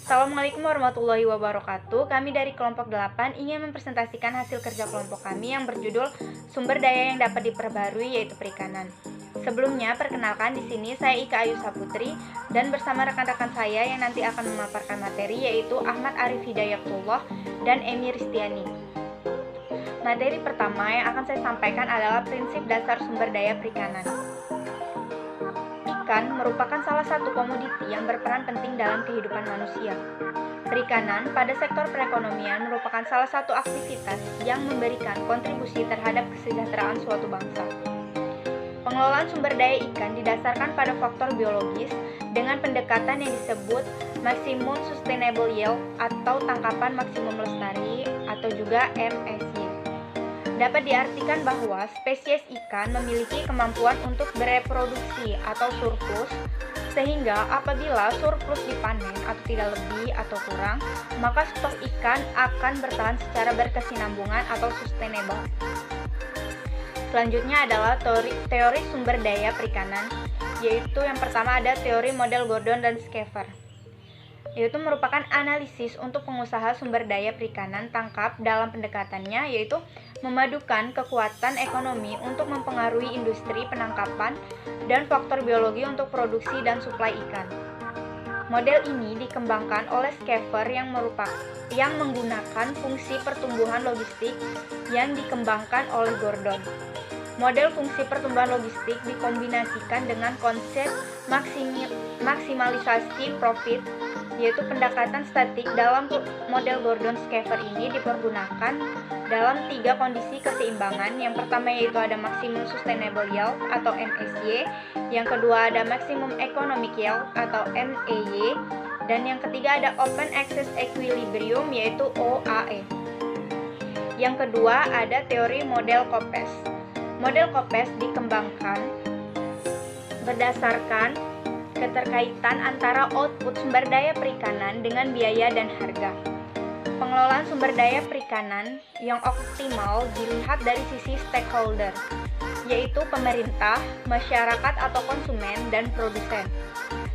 Assalamualaikum warahmatullahi wabarakatuh. Kami dari kelompok 8 ingin mempresentasikan hasil kerja kelompok kami yang berjudul Sumber Daya yang Dapat Diperbarui, yaitu perikanan. Sebelumnya, perkenalkan di sini saya Ika Ayu Saputri dan bersama rekan-rekan saya yang nanti akan memaparkan materi, yaitu Ahmad Arif Hidayatullah dan Emi Ristiani. Materi pertama yang akan saya sampaikan adalah prinsip dasar sumber daya perikanan. Ikan merupakan salah satu komoditi yang berperan penting dalam kehidupan manusia. Perikanan pada sektor perekonomian merupakan salah satu aktivitas yang memberikan kontribusi terhadap kesejahteraan suatu bangsa. Pengelolaan sumber daya ikan didasarkan pada faktor biologis dengan pendekatan yang disebut Maximum Sustainable Yield atau tangkapan maksimum lestari atau juga MSY. Dapat diartikan bahwa spesies ikan memiliki kemampuan untuk bereproduksi atau surplus, sehingga apabila surplus dipanen atau tidak lebih atau kurang, maka stok ikan akan bertahan secara berkesinambungan atau sustainable. Selanjutnya adalah teori sumber daya perikanan, yaitu yang pertama ada teori model Gordon dan Schaefer. Yaitu merupakan analisis untuk pengusaha sumber daya perikanan tangkap dalam pendekatannya, yaitu memadukan kekuatan ekonomi untuk mempengaruhi industri penangkapan dan faktor biologi untuk produksi dan suplai ikan. Model ini dikembangkan oleh Schaefer yang menggunakan fungsi pertumbuhan logistik yang dikembangkan oleh Gordon. Model fungsi pertumbuhan logistik dikombinasikan dengan konsep maksimalisasi profit, yaitu pendekatan statik. Dalam model Gordon-Schaefer ini dipergunakan dalam 3 kondisi keseimbangan. Yang pertama yaitu ada Maximum Sustainable Yield atau MSY, yang kedua ada Maximum Economic Yield atau MAY, dan yang ketiga ada Open Access Equilibrium yaitu OAE. Yang kedua ada teori model Koppes. Model Koppes dikembangkan berdasarkan keterkaitan antara output sumber daya perikanan dengan biaya dan harga. Pengelolaan sumber daya perikanan yang optimal dilihat dari sisi stakeholder, yaitu pemerintah, masyarakat atau konsumen, dan produsen.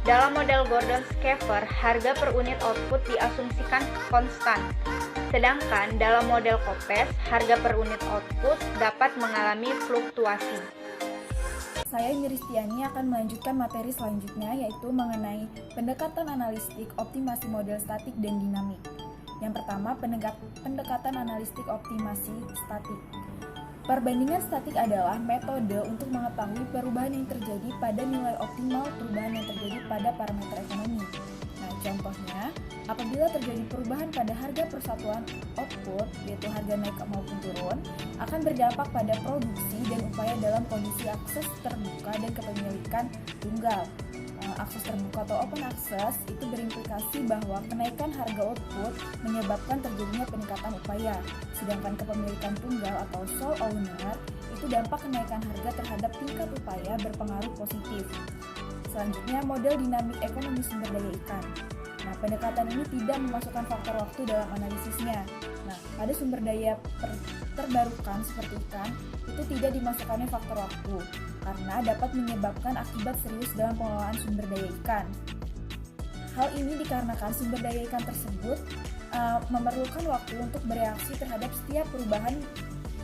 Dalam model Gordon-Schaefer, harga per unit output diasumsikan konstan. Sedangkan dalam model Koppes, harga per unit output dapat mengalami fluktuasi. Saya Emi Ristiani akan melanjutkan materi selanjutnya, yaitu mengenai pendekatan analistik optimasi model statik dan dinamik. Yang pertama, pendekatan analistik optimasi statik. Perbandingan statik adalah metode untuk mengetahui perubahan yang terjadi pada nilai optimal perubahan yang terjadi pada parameter ekonomi. Nah, contohnya, apabila terjadi perubahan pada harga persatuan output, yaitu harga naik maupun turun, akan berdampak pada produksi dan upaya dalam kondisi akses terbuka dan kepemilikan tunggal. Akses terbuka atau open access itu berimplikasi bahwa kenaikan harga output menyebabkan terjadinya peningkatan upaya, sedangkan kepemilikan tunggal atau sole owner itu dampak kenaikan harga terhadap tingkat upaya berpengaruh positif. Selanjutnya, model dinamik ekonomi sumber daya ikan. Nah, pendekatan ini tidak memasukkan faktor waktu dalam analisisnya. Nah, pada sumber daya terbarukan seperti ikan, itu tidak dimasukkannya faktor waktu, karena dapat menyebabkan akibat serius dalam pengelolaan sumber daya ikan. Hal ini dikarenakan sumber daya ikan tersebut memerlukan waktu untuk bereaksi terhadap setiap perubahan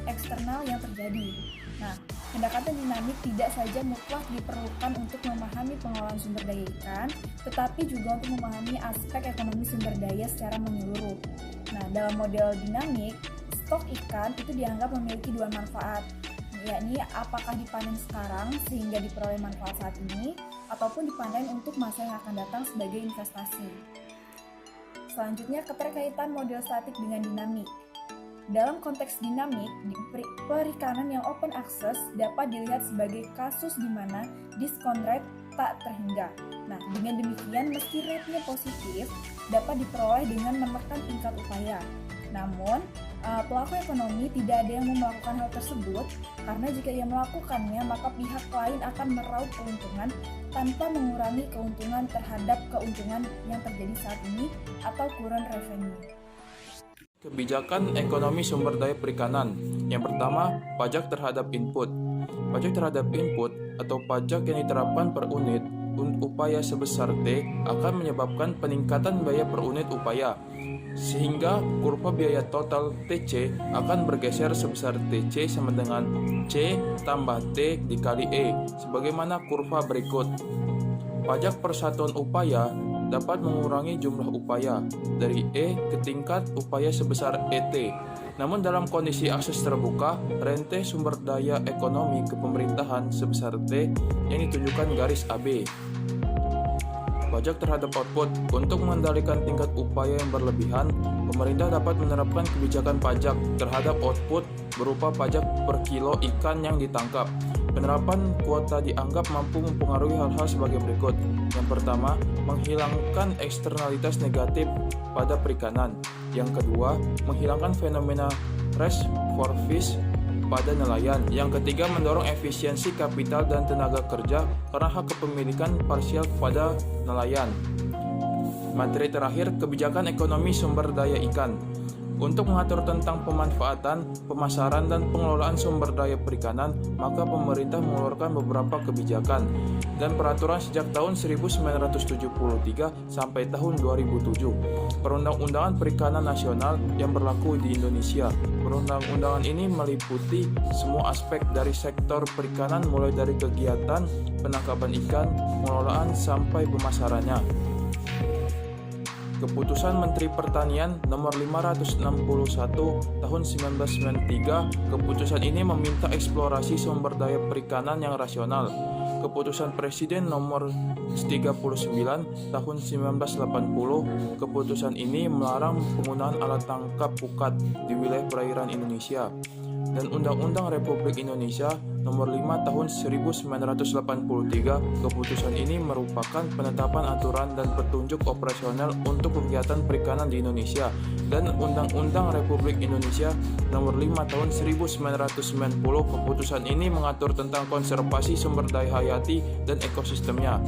eksternal yang terjadi. Nah, pendekatan dinamik tidak saja mutlak diperlukan untuk memahami pengelolaan sumber daya ikan, tetapi juga untuk memahami aspek ekonomi sumber daya secara menyeluruh. Nah, dalam model dinamik, stok ikan itu dianggap memiliki 2 manfaat, yakni apakah dipanen sekarang sehingga diperoleh manfaat saat ini, ataupun dipanen untuk masa yang akan datang sebagai investasi. Selanjutnya, keterkaitan model statik dengan dinamik. Dalam konteks dinamik, perikanan yang open access dapat dilihat sebagai kasus di mana diskon rate tak terhingga. Nah, dengan demikian, meski rate-nya positif, dapat diperoleh dengan menekan tingkat upaya. Namun, pelaku ekonomi tidak ada yang melakukan hal tersebut, karena jika ia melakukannya, maka pihak lain akan meraup keuntungan tanpa mengurangi keuntungan terhadap keuntungan yang terjadi saat ini atau current revenue. Kebijakan ekonomi sumber daya perikanan. Yang pertama, pajak terhadap input. Pajak terhadap input atau pajak yang diterapkan per unit upaya sebesar T akan menyebabkan peningkatan biaya per unit upaya, sehingga kurva biaya total TC akan bergeser sebesar TC sama dengan C tambah T dikali E, sebagaimana kurva berikut. Pajak per satuan upaya dapat mengurangi jumlah upaya dari E ke tingkat upaya sebesar ET. Namun dalam kondisi akses terbuka, rente sumber daya ekonomi ke pemerintahan sebesar T yang ditunjukkan garis AB. Pajak terhadap output. Untuk mengendalikan tingkat upaya yang berlebihan, pemerintah dapat menerapkan kebijakan pajak terhadap output berupa pajak per kilo ikan yang ditangkap. Penerapan kuota dianggap mampu mempengaruhi hal-hal sebagai berikut. Yang pertama, menghilangkan eksternalitas negatif pada perikanan. Yang kedua, menghilangkan fenomena race for fish pada nelayan. Yang ketiga, mendorong efisiensi kapital dan tenaga kerja karena hak kepemilikan parsial kepada nelayan. Materi terakhir, kebijakan ekonomi sumber daya ikan. Untuk mengatur tentang pemanfaatan, pemasaran, dan pengelolaan sumber daya perikanan, maka pemerintah mengeluarkan beberapa kebijakan dan peraturan sejak tahun 1973 sampai tahun 2007. Perundang-undangan Perikanan Nasional yang berlaku di Indonesia. Perundang-undangan ini meliputi semua aspek dari sektor perikanan, mulai dari kegiatan penangkapan ikan, pengelolaan, sampai pemasarannya. Keputusan Menteri Pertanian Nomor 561 Tahun 1993, keputusan ini meminta eksplorasi sumber daya perikanan yang rasional. Keputusan Presiden Nomor 39 Tahun 1980, keputusan ini melarang penggunaan alat tangkap pukat di wilayah perairan Indonesia. Dan Undang-Undang Republik Indonesia Nomor 5 Tahun 1983, keputusan ini merupakan penetapan aturan dan petunjuk operasional untuk kegiatan perikanan di Indonesia. Dan Undang-Undang Republik Indonesia Nomor 5 Tahun 1990, keputusan ini mengatur tentang konservasi sumber daya hayati dan ekosistemnya.